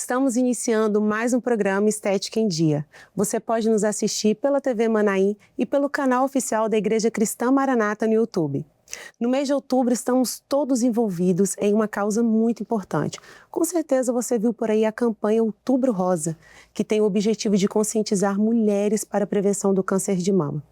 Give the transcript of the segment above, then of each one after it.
Estamos iniciando mais um programa Estética em Dia. Você pode nos assistir pela TV Manaim e pelo canal oficial da Igreja Cristã Maranata no YouTube. No mês de outubro, estamos todos envolvidos em uma causa muito importante. Com certeza você viu por aí a campanha Outubro Rosa, que tem o objetivo de conscientizar mulheres para a prevenção do câncer de mama.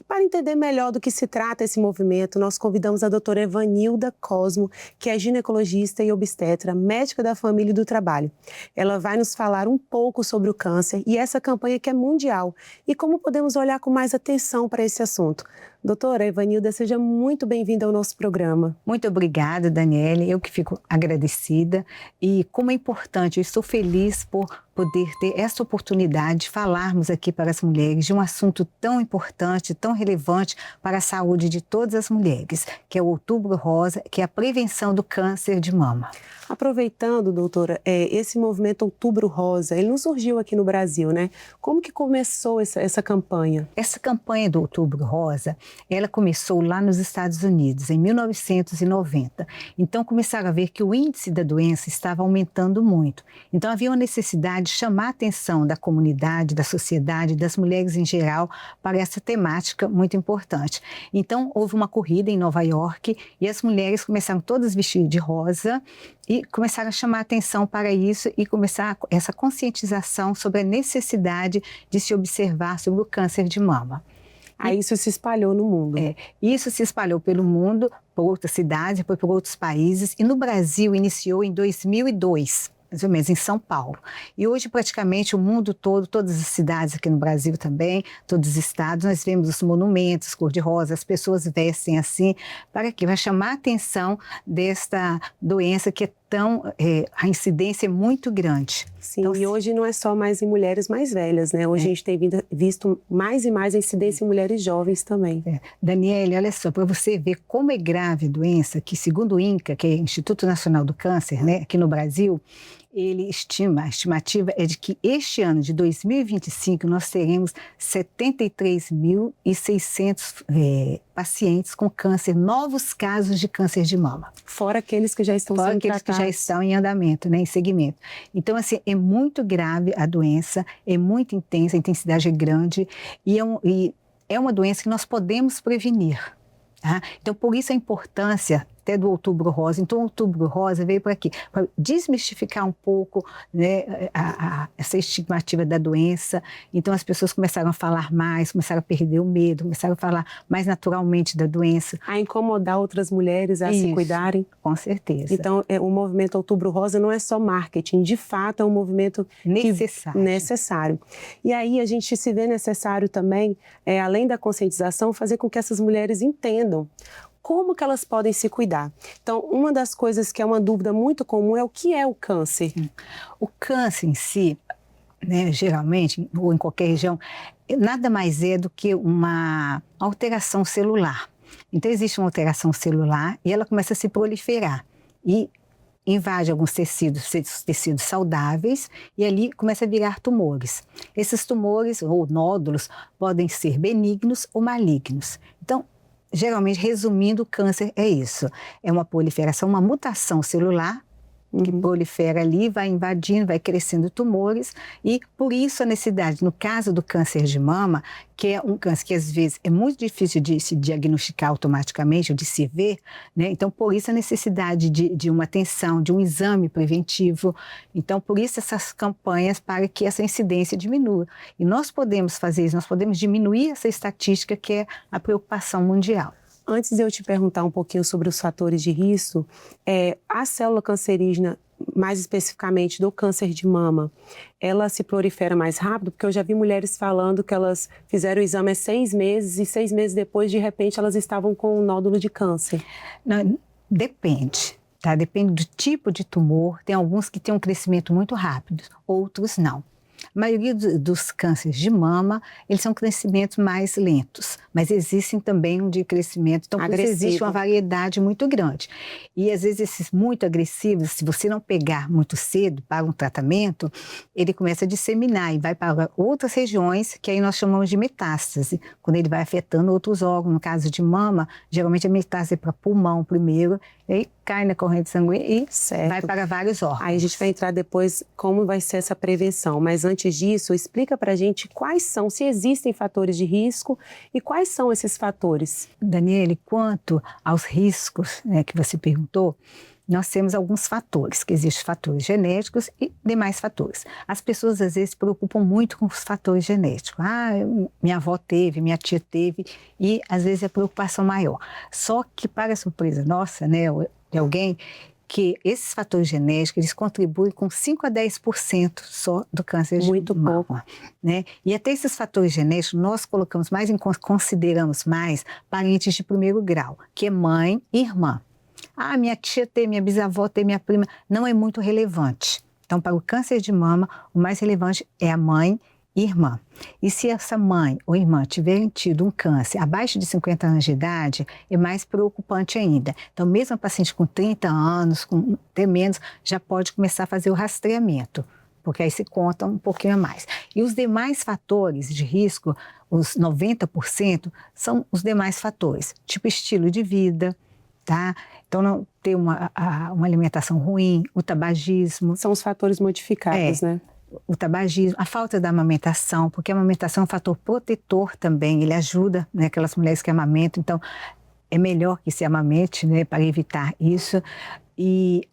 E para entender melhor do que se trata esse movimento, nós convidamos a doutora Evanilda Cosmo, que é ginecologista e obstetra, médica da família e do trabalho. Ela vai nos falar um pouco sobre o câncer e essa campanha que é mundial e como podemos olhar com mais atenção para esse assunto. Doutora Evanilda, seja muito bem-vinda ao nosso programa. Muito obrigada, Daniele. Eu que fico agradecida. E como é importante, eu estou feliz por poder ter essa oportunidade de falarmos aqui para as mulheres de um assunto tão importante, tão relevante para a saúde de todas as mulheres, que é o Outubro Rosa, que é a prevenção do câncer de mama. Aproveitando, doutora, esse movimento Outubro Rosa, ele não surgiu aqui no Brasil, né? Como que começou essa campanha? Essa campanha do Outubro Rosa, ela começou lá nos Estados Unidos, em 1990. Então, começaram a ver que o índice da doença estava aumentando muito. Então, havia uma necessidade de chamar a atenção da comunidade, da sociedade, das mulheres em geral, para essa temática muito importante. Então, houve uma corrida em Nova York e as mulheres começaram todas vestidas de rosa e começaram a chamar a atenção para isso e começar essa conscientização sobre a necessidade de se observar sobre o câncer de mama. Aí isso se espalhou no mundo. Isso se espalhou pelo mundo, por outras cidades, depois por outros países. E no Brasil iniciou em 2002, mais ou menos, em São Paulo. E hoje praticamente o mundo todo, todas as cidades aqui no Brasil também, todos os estados, nós vemos os monumentos cor-de-rosa, as pessoas vestem assim, para quê? Para chamar a atenção desta doença que é a incidência é muito grande. Sim, então, e hoje não é só mais em mulheres mais velhas, né? Hoje a gente tem visto mais e mais a incidência em mulheres jovens também. Daniele, olha só, para você ver como é grave a doença, que segundo o INCA, que é o Instituto Nacional do Câncer, né, aqui no Brasil, ele estima, a estimativa é de que este ano de 2025 nós teremos 73.600 pacientes com câncer, novos casos de câncer de mama. Fora aqueles que já estão sendo tratados. Fora aqueles que já estão em andamento, né, em segmento. Então, assim, é muito grave a doença, é muito intensa, a intensidade é grande e é uma doença que nós podemos prevenir. Tá? Então, por isso a importância até do Outubro Rosa. Então, o Outubro Rosa veio para quê? Para desmistificar um pouco, né, essa estigmativa da doença. Então, as pessoas começaram a falar mais, começaram a perder o medo, começaram a falar mais naturalmente da doença. A incomodar outras mulheres a se cuidarem. Com certeza. Então, o movimento Outubro Rosa não é só marketing, de fato é um movimento necessário. E aí a gente se vê necessário também, além da conscientização, fazer com que essas mulheres entendam como que elas podem se cuidar. Então, uma das coisas que é uma dúvida muito comum é o que é o câncer. O câncer em si, né, geralmente, ou em qualquer região, nada mais é do que uma alteração celular. Então, existe uma alteração celular e ela começa a se proliferar e invade alguns tecidos saudáveis e ali começa a virar tumores. Esses tumores ou nódulos podem ser benignos ou malignos. Então, geralmente, resumindo, o câncer é isso. É uma proliferação, uma mutação celular que prolifera ali, vai invadindo, vai crescendo tumores e por isso a necessidade, no caso do câncer de mama, que é um câncer que às vezes é muito difícil de se diagnosticar automaticamente ou de se ver, né? Então por isso a necessidade de uma atenção, de um exame preventivo. Então por isso essas campanhas para que essa incidência diminua. E nós podemos fazer isso, nós podemos diminuir essa estatística que é a preocupação mundial. Antes de eu te perguntar um pouquinho sobre os fatores de risco, a célula cancerígena, mais especificamente do câncer de mama, ela se prolifera mais rápido? Porque eu já vi mulheres falando que elas fizeram o exame há 6 meses e 6 meses depois, de repente, elas estavam com um nódulo de câncer. Não, depende, tá? Depende do tipo de tumor. Tem alguns que têm um crescimento muito rápido, outros não. A maioria dos cânceres de mama, eles são crescimentos mais lentos, mas existem também um de crescimento, então por isso existe uma variedade muito grande. E às vezes esses muito agressivos, se você não pegar muito cedo para um tratamento, ele começa a disseminar e vai para outras regiões que aí nós chamamos de metástase, quando ele vai afetando outros órgãos. No caso de mama, geralmente a metástase é para pulmão primeiro E aí cai na corrente sanguínea e Certo. vai para vários órgãos. Aí a gente vai entrar depois como vai ser essa prevenção, mas antes disso, explica pra gente quais são, se existem fatores de risco e quais são esses fatores. Daniele, quanto aos riscos, né, que você perguntou, nós temos alguns fatores, que existem fatores genéticos e demais fatores. As pessoas às vezes se preocupam muito com os fatores genéticos. Minha avó teve, minha tia teve, e às vezes é a preocupação maior. Só que, para surpresa nossa, né, de alguém, que esses fatores genéticos, eles contribuem com 5 a 10% só do câncer de Muito mama, pouco. né? E até esses fatores genéticos, nós colocamos mais, consideramos mais parentes de primeiro grau, que é mãe e irmã. Minha tia tem, minha bisavó tem, minha prima, não é muito relevante. Então, para o câncer de mama, o mais relevante é a mãe e irmã. E se essa mãe ou irmã tiverem tido um câncer abaixo de 50 anos de idade, é mais preocupante ainda. Então, mesmo a paciente com 30 anos, com até menos, já pode começar a fazer o rastreamento, porque aí se conta um pouquinho a mais. E os demais fatores de risco, os 90%, são os demais fatores, tipo estilo de vida, tá? Então, não ter uma alimentação ruim, o tabagismo. São os fatores modificáveis, né? O tabagismo, a falta da amamentação, porque a amamentação é um fator protetor também, ele ajuda, né, aquelas mulheres que amamentam, então é melhor que se amamente, né, para evitar isso. E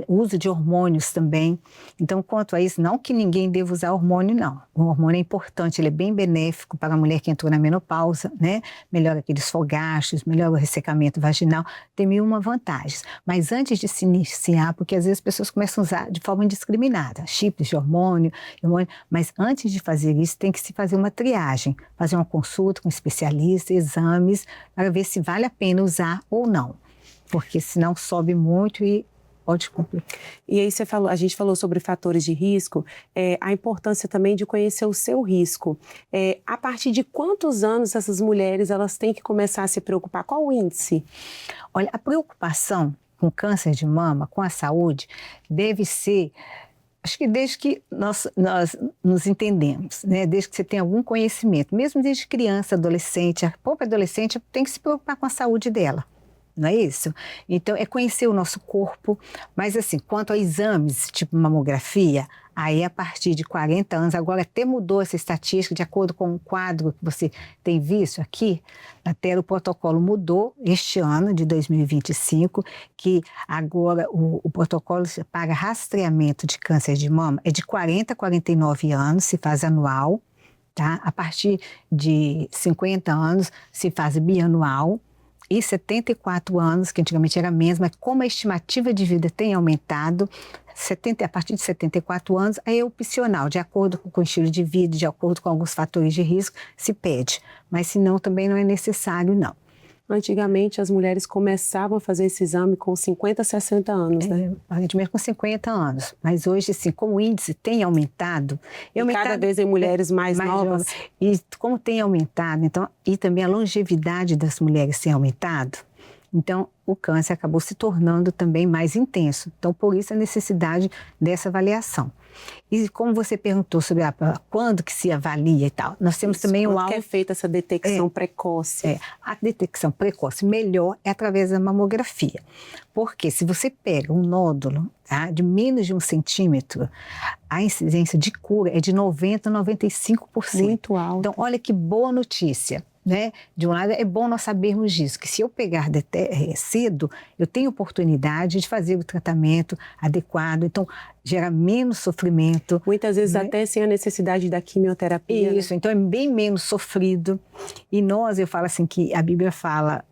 o uso de hormônios também. Então, quanto a isso, não que ninguém deva usar hormônio, não. O hormônio é importante, ele é bem benéfico para a mulher que entrou na menopausa, né? Melhora aqueles fogachos, melhora o ressecamento vaginal, tem 1000 vantagens. Mas antes de se iniciar, porque às vezes as pessoas começam a usar de forma indiscriminada, chips de hormônio, mas antes de fazer isso, tem que se fazer uma triagem, fazer uma consulta com um especialista, exames, para ver se vale a pena usar ou não. Porque senão sobe muito e pode complicar. E aí a gente falou sobre fatores de risco, a importância também de conhecer o seu risco. A partir de quantos anos essas mulheres elas têm que começar a se preocupar? Qual o índice? Olha, a preocupação com câncer de mama, com a saúde, deve ser, acho que desde que nós nos entendemos, né? Desde que você tem algum conhecimento, mesmo desde criança, adolescente, a própria adolescente tem que se preocupar com a saúde dela. Não é isso? Então, é conhecer o nosso corpo, mas assim, quanto a exames, tipo mamografia, aí a partir de 40 anos, agora até mudou essa estatística, de acordo com o quadro que você tem visto aqui, na tela o protocolo mudou este ano, de 2025, que agora o protocolo para rastreamento de câncer de mama é de 40 a 49 anos, se faz anual, tá? A partir de 50 anos se faz bianual, e 74 anos, que antigamente era a mesma, como a estimativa de vida tem aumentado, a partir de 74 anos é opcional, de acordo com o estilo de vida, de acordo com alguns fatores de risco, se pede, mas se não, também não é necessário, não. Antigamente, as mulheres começavam a fazer esse exame com 50, 60 anos, né? Aparentemente com 50 anos. Mas hoje, assim, como o índice tem aumentado... Cada vez em mulheres mais novas. E como tem aumentado, então, e também a longevidade das mulheres tem aumentado, então o câncer acabou se tornando também mais intenso. Então, por isso a necessidade dessa avaliação. E como você perguntou sobre quando que se avalia e tal, nós temos também quando que é feita essa detecção precoce? A detecção precoce melhor é através da mamografia. Porque se você pega um nódulo, tá, de menos de 1 centímetro, a incidência de cura é de 90% a 95%. Muito alto. Então, olha que boa notícia. Né? De um lado, é bom nós sabermos disso, que se eu pegar cedo, eu tenho oportunidade de fazer o tratamento adequado, então gera menos sofrimento. Muitas vezes, né? Até sem a necessidade da quimioterapia. Isso, né? Então é bem menos sofrido. E eu falo assim, que a Bíblia fala,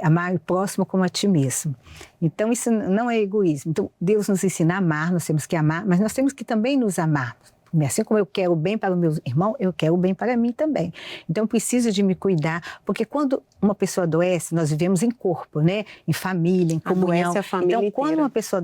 amar o próximo como a ti mesmo. Então isso não é egoísmo. Então Deus nos ensina a amar, nós temos que amar, mas nós temos que também nos amar. Assim como eu quero o bem para o meu irmão, eu quero o bem para mim também. Então, eu preciso de me cuidar, porque quando uma pessoa adoece, nós vivemos em corpo, né? Em família, em comunhão. Adoece a família então, inteira. Quando uma pessoa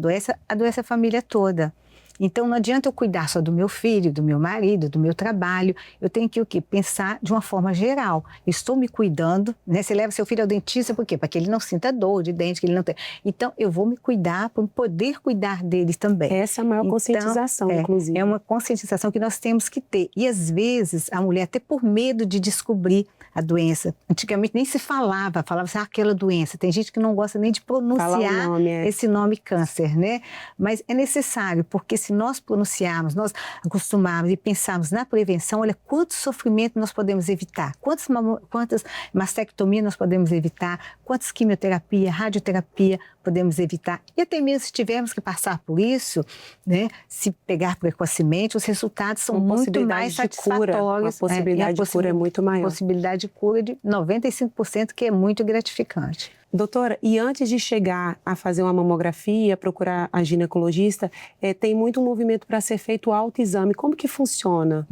adoece a família toda. Então, não adianta eu cuidar só do meu filho, do meu marido, do meu trabalho. Eu tenho que o quê? Pensar de uma forma geral. Estou me cuidando, né? Você leva seu filho ao dentista, por quê? Para que ele não sinta dor de dente, que ele não tem. Então, eu vou me cuidar para poder cuidar deles também. Essa é a maior conscientização, inclusive. É uma conscientização que nós temos que ter. E, às vezes, a mulher, até por medo de descobrir a doença, antigamente nem se falava assim, aquela doença. Tem gente que não gosta nem de pronunciar esse nome câncer, né? Mas é necessário, porque se nós pronunciarmos, nós acostumarmos e pensarmos na prevenção, olha quanto sofrimento nós podemos evitar, quantas mastectomias nós podemos evitar, quantas quimioterapia, radioterapia podemos evitar. E até mesmo se tivermos que passar por isso, né, se pegar precocemente, os resultados são muito mais satisfatórios. A possibilidade de cura é muito maior. A possibilidade de cura de 95%, que é muito gratificante. Doutora, e antes de chegar a fazer uma mamografia, procurar a ginecologista, tem muito movimento para ser feito o autoexame. Como que funciona?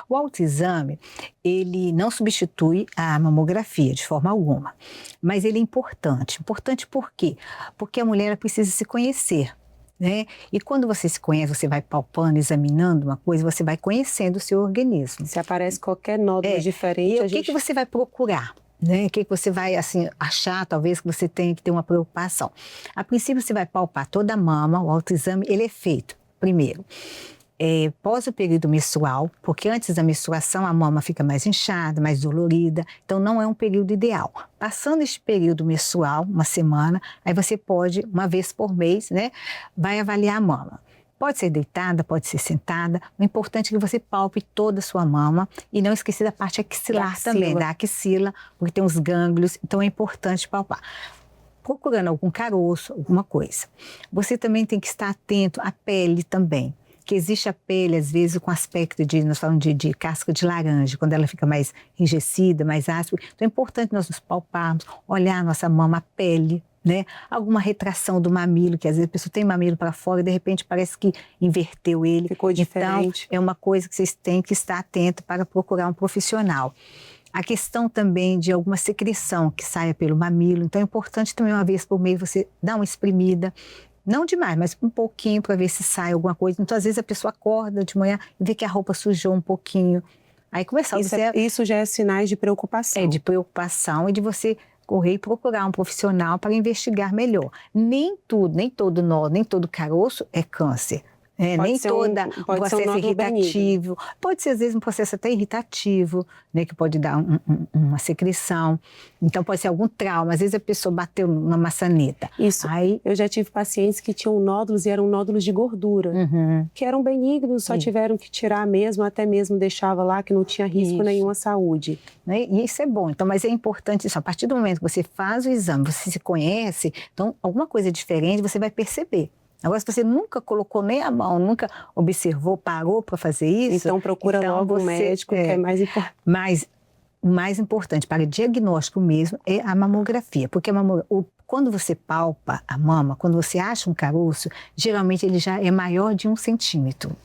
O autoexame, ele não substitui a mamografia de forma alguma, mas ele é importante. Importante por quê? Porque a mulher precisa se conhecer. Né? E quando você se conhece, você vai palpando, examinando uma coisa, você vai conhecendo o seu organismo. Se aparece qualquer nódulo diferente... E o que você vai procurar? Né? O que você vai assim, achar, talvez, que você tenha que ter uma preocupação? A princípio, você vai palpar toda a mama, o autoexame, ele é feito, primeiro, pós o período menstrual, porque antes da menstruação a mama fica mais inchada, mais dolorida, então não é um período ideal. Passando este período menstrual, uma semana, aí você pode, uma vez por mês, né, vai avaliar a mama. Pode ser deitada, pode ser sentada. O importante é que você palpe toda a sua mama e não esqueça da parte axilar também, da axila, porque tem os gânglios, então é importante palpar. Procurando algum caroço, alguma coisa. Você também tem que estar atento à pele também, que existe a pele, às vezes, com aspecto de, nós falamos de casca de laranja, quando ela fica mais enrijecida, mais áspera. Então é importante nós nos palparmos, olhar a nossa mama, a pele, né? Alguma retração do mamilo, que às vezes a pessoa tem mamilo para fora e de repente parece que inverteu ele. Ficou diferente. Então, é uma coisa que vocês têm que estar atento para procurar um profissional. A questão também de alguma secreção que saia pelo mamilo. Então, é importante também, uma vez por mês, você dar uma espremida. Não demais, mas um pouquinho para ver se sai alguma coisa. Então, às vezes, a pessoa acorda de manhã e vê que a roupa sujou um pouquinho. Aí começa a observar. Isso já é sinais de preocupação. É, de preocupação e de você correr e procurar um profissional para investigar melhor. Nem tudo, nem todo nó, nem todo caroço é câncer. Nem toda um processo irritativo. Pode ser, às vezes, um processo até irritativo, né, que pode dar uma secreção. Então, pode ser algum trauma. Às vezes, a pessoa bateu numa maçaneta. Isso. Aí, eu já tive pacientes que tinham nódulos e eram nódulos de gordura, que eram benignos, só tiveram que tirar mesmo, até mesmo deixava lá que não tinha risco nenhum à saúde. E isso é bom. Então, mas é importante isso. A partir do momento que você faz o exame, você se conhece, então, alguma coisa diferente você vai perceber. Agora, se você nunca colocou nem a mão, nunca observou, parou para fazer isso... Então, procura logo um médico, que é mais importante. Mas o mais importante para o diagnóstico mesmo é a mamografia. Porque quando você palpa a mama, quando você acha um caroço, geralmente ele já é maior de 1 centímetro.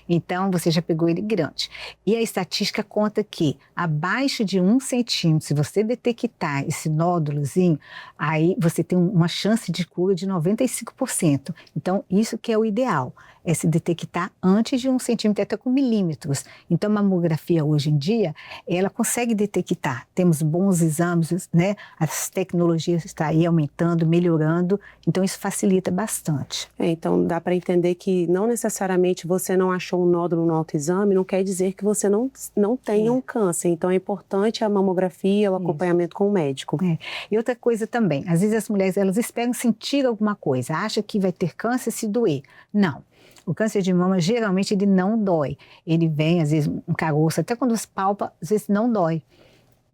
Então, você já pegou ele grande. E a estatística conta que abaixo de 1 centímetro, se você detectar esse nódulozinho, aí você tem uma chance de cura de 95%. Então, isso que é o ideal, é se detectar antes de 1 centímetro, até com milímetros. Então, a mamografia hoje em dia, ela consegue detectar. Temos bons exames, né? As tecnologias estão aí aumentando, melhorando, então isso facilita bastante. Então, dá para entender que não necessariamente você não achou um nódulo no autoexame, não quer dizer que você não tenha um câncer. Então, é importante a mamografia, o acompanhamento com o médico. E outra coisa também, às vezes as mulheres, elas esperam sentir alguma coisa, acham que vai ter câncer se doer. Não. O câncer de mama, geralmente, ele não dói. Ele vem, às vezes, um caroço, até quando se palpa, às vezes não dói.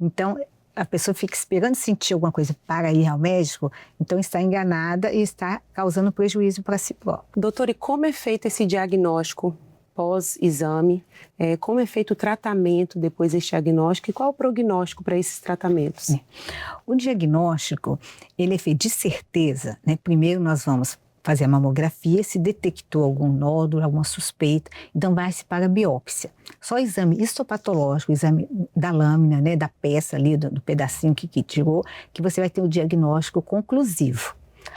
Então, a pessoa fica esperando sentir alguma coisa para ir ao médico, então está enganada e está causando prejuízo para si própria. Doutora, e como é feito esse diagnóstico pós-exame? Como é feito o tratamento depois desse diagnóstico e qual o prognóstico para esses tratamentos? O diagnóstico, ele é feito de certeza, né? Primeiro nós vamos fazer a mamografia, se detectou algum nódulo, alguma suspeita, então vai-se para a biópsia. Só exame histopatológico, exame da lâmina, né, da peça ali, do pedacinho que tirou, que você vai ter o diagnóstico conclusivo.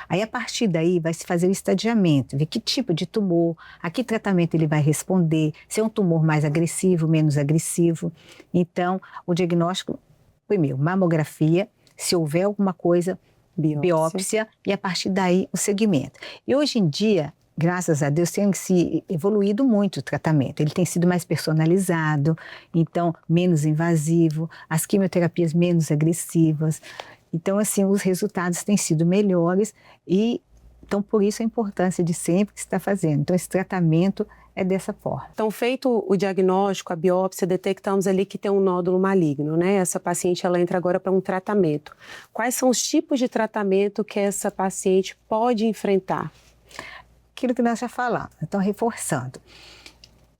Aí, a partir daí, vai se fazer o estadiamento, ver que tipo de tumor, a que tratamento ele vai responder, se é um tumor mais agressivo, menos agressivo. Então, o diagnóstico, primeiro, mamografia, se houver alguma coisa, biópsia, e a partir daí o segmento. E hoje em dia, graças a Deus, tem se evoluído muito o tratamento. Ele tem sido mais personalizado, então menos invasivo, as quimioterapias menos agressivas. Então, assim, os resultados têm sido melhores e, então, por isso a importância de sempre que se está fazendo. Então, esse tratamento é dessa forma. Então, feito o diagnóstico, a biópsia, detectamos ali que tem um nódulo maligno, né? Essa paciente, ela entra agora para um tratamento. Quais são os tipos de tratamento que essa paciente pode enfrentar? Aquilo que nós já falamos, então, reforçando.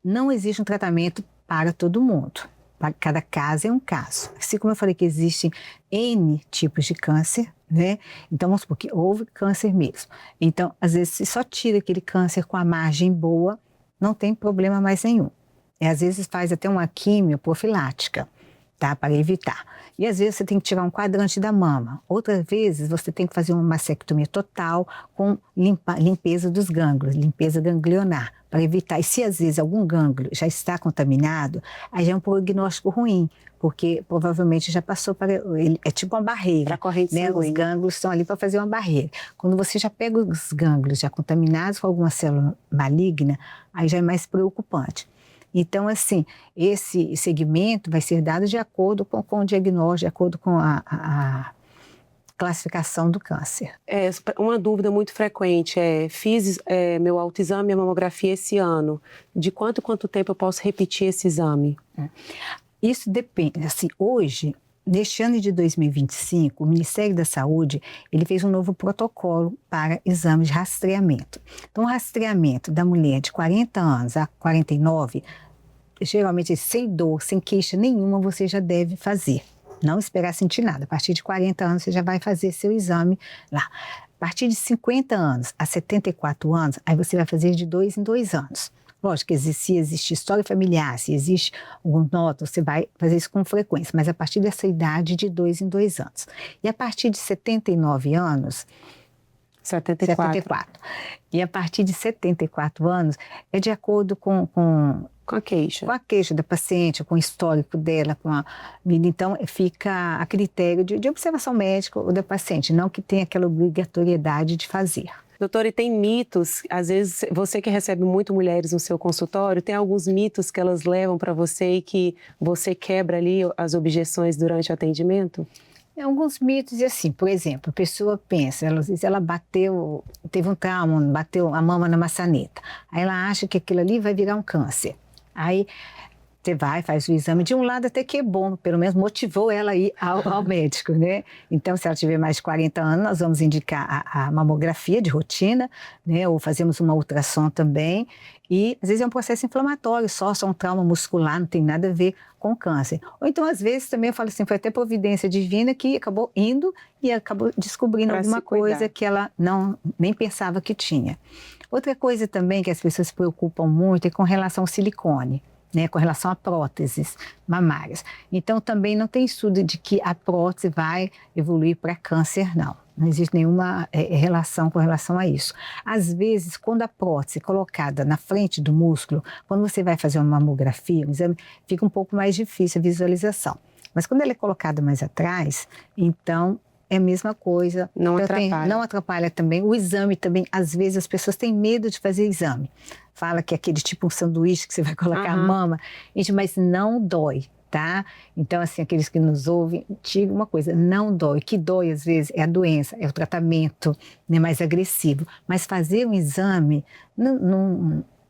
Não existe um tratamento para todo mundo. Para cada caso é um caso. Assim como eu falei que existem N tipos de câncer, né? Então, vamos supor que houve câncer mesmo. Então, às vezes, se só tira aquele câncer com a margem boa, não tem problema mais nenhum. E às vezes faz até uma quimio profilática, tá? Para evitar. E às vezes você tem que tirar um quadrante da mama. Outras vezes você tem que fazer uma mastectomia total com limpeza dos gânglios, limpeza ganglionar, para evitar. E se às vezes algum gânglio já está contaminado, aí já é um prognóstico ruim, porque provavelmente já passou para ele, é tipo uma barreira. Para corrente né? sanguínea. Os gânglios estão ali para fazer uma barreira. Quando você já pega os gânglios já contaminados com alguma célula maligna, aí já é mais preocupante. Então, assim, esse segmento vai ser dado de acordo com o diagnóstico, de acordo com a classificação do câncer. Uma dúvida muito frequente fiz meu autoexame e a mamografia esse ano. De quanto tempo eu posso repetir esse exame? Isso depende. Assim, hoje, neste ano de 2025, o Ministério da Saúde ele fez um novo protocolo para exames de rastreamento. Então, o rastreamento da mulher de 40 anos a 49, geralmente sem dor, sem queixa nenhuma, você já deve fazer. Não esperar sentir nada. A partir de 40 anos, você já vai fazer seu exame lá. A partir de 50 anos a 74 anos, aí você vai fazer de 2 em 2 anos. Lógico que se existe história familiar, se existe algum nódulo, você vai fazer isso com frequência, mas a partir dessa idade, de 2 em 2 anos. E a partir de 79 anos... 74. E a partir de 74 anos, é de acordo com a queixa. Com a queixa da paciente, com o histórico dela, com a vida. Então, fica a critério de observação médica ou da paciente, não que tenha aquela obrigatoriedade de fazer. Doutora, e tem mitos, às vezes você que recebe muito mulheres no seu consultório, tem alguns mitos que elas levam para você e que você quebra ali as objeções durante o atendimento? Alguns mitos, e assim, por exemplo, a pessoa pensa, ela bateu, teve um trauma, bateu a mama na maçaneta. Aí ela acha que aquilo ali vai virar um câncer. Aí você vai, faz o exame, de um lado até que é bom, pelo menos motivou ela a ir ao médico, né? Então, se ela tiver mais de 40 anos, nós vamos indicar a mamografia de rotina, né? Ou fazemos uma ultrassom também. E, às vezes, é um processo inflamatório, só um trauma muscular, não tem nada a ver com câncer. Ou então, às vezes, também eu falo assim, foi até providência divina que acabou indo e acabou descobrindo alguma coisa que ela nem pensava que tinha. Outra coisa também que as pessoas se preocupam muito é com relação ao silicone, né, com relação a próteses mamárias. Então, também não tem estudo de que a prótese vai evoluir para câncer, não. Não existe nenhuma relação com relação a isso. Às vezes, quando a prótese é colocada na frente do músculo, quando você vai fazer uma mamografia, um exame, fica um pouco mais difícil a visualização. Mas quando ela é colocada mais atrás, então é a mesma coisa. Não atrapalha. Não atrapalha também. O exame também, às vezes as pessoas têm medo de fazer exame. Fala que é aquele tipo um sanduíche que você vai colocar a mama. Gente, mas não dói, tá? Então, assim, aqueles que nos ouvem, diga uma coisa, não dói. O que dói, às vezes, é a doença, é o tratamento, né, mais agressivo. Mas fazer um exame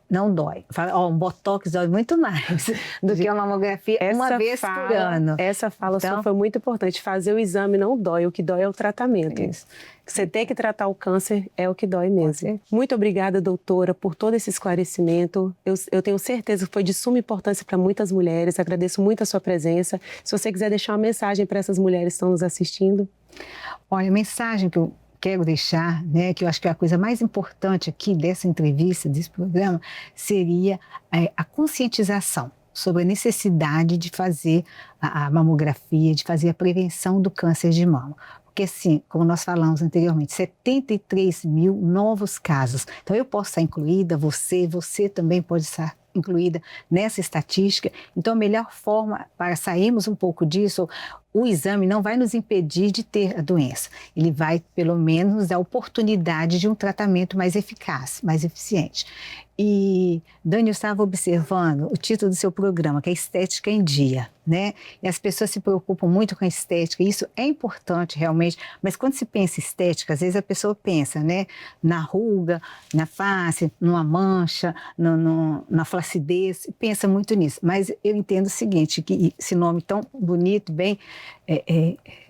não dói. Um botox dói muito mais do que uma mamografia uma vez por ano. Essa fala só foi muito importante. Fazer o exame não dói, o que dói é o tratamento. Isso. Você ter que tratar o câncer é o que dói mesmo. Muito obrigada, doutora, por todo esse esclarecimento. Eu tenho certeza que foi de suma importância para muitas mulheres. Agradeço muito a sua presença. Se você quiser deixar uma mensagem para essas mulheres que estão nos assistindo. Olha, a mensagem que eu quero deixar, né, que eu acho que é a coisa mais importante aqui dessa entrevista, desse programa, seria a conscientização sobre a necessidade de fazer a mamografia, de fazer a prevenção do câncer de mama. porque assim, como nós falamos anteriormente, 73 mil novos casos. Então eu posso estar incluída, você também pode estar incluída nessa estatística. Então a melhor forma para sairmos um pouco disso, o exame não vai nos impedir de ter a doença. Ele vai, pelo menos, nos dar a oportunidade de um tratamento mais eficaz, mais eficiente. E, Dani, eu estava observando o título do seu programa, que é Estética em Dia, né? E as pessoas se preocupam muito com a estética, e isso é importante realmente, mas quando se pensa em estética, às vezes a pessoa pensa, né, na ruga, na face, numa mancha, na flacidez, pensa muito nisso. Mas eu entendo o seguinte, que esse nome tão bonito, bem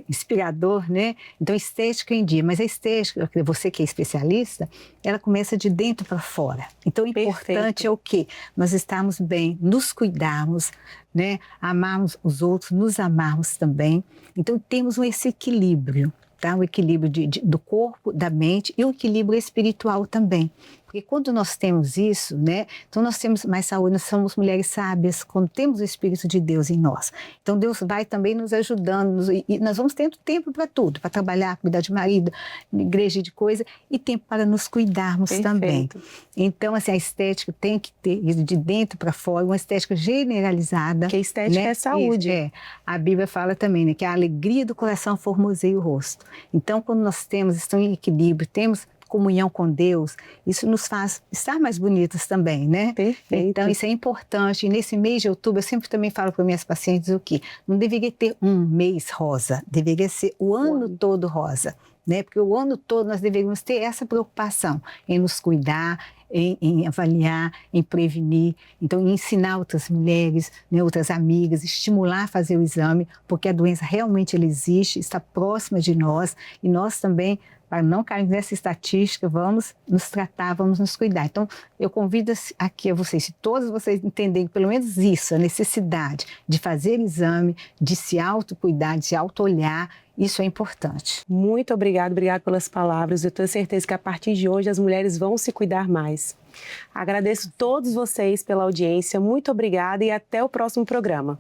inspirador, né? Então, estética em dia. Mas a estética, você que é especialista, ela começa de dentro para fora. Então, o importante é o quê? Nós estarmos bem, nos cuidarmos, né? Amarmos os outros, nos amarmos também. Então, temos esse equilíbrio, tá? O equilíbrio do corpo, da mente e o equilíbrio espiritual também. Porque quando nós temos isso, né, então nós temos mais saúde, nós somos mulheres sábias, quando temos o Espírito de Deus em nós. Então Deus vai também nos ajudando, e nós vamos tendo tempo para tudo, para trabalhar, cuidar de marido, igreja de coisa, e tempo para nos cuidarmos também. Então, assim, a estética tem que ter de dentro para fora, uma estética generalizada. Que a estética, né, é saúde. Isso, a Bíblia fala também, né, que a alegria do coração formoseia o rosto. Então, quando nós estamos em equilíbrio, temos comunhão com Deus, isso nos faz estar mais bonitas também, né? Perfeito. Então, isso é importante. E nesse mês de outubro, eu sempre também falo para minhas pacientes o quê? Não deveria ter um mês rosa, deveria ser o ano todo rosa, né? Porque o ano todo nós deveríamos ter essa preocupação em nos cuidar, em avaliar, em prevenir, então em ensinar outras mulheres, né, outras amigas, estimular a fazer o exame, porque a doença realmente ela existe, está próxima de nós, e nós também, para não cair nessa estatística, vamos nos tratar, vamos nos cuidar. Então, eu convido aqui a vocês, se todos vocês entenderem pelo menos isso, a necessidade de fazer exame, de se autocuidar, de se auto-olhar, isso é importante. Muito obrigada pelas palavras. Eu tenho certeza que a partir de hoje as mulheres vão se cuidar mais. Agradeço a todos vocês pela audiência, muito obrigada e até o próximo programa.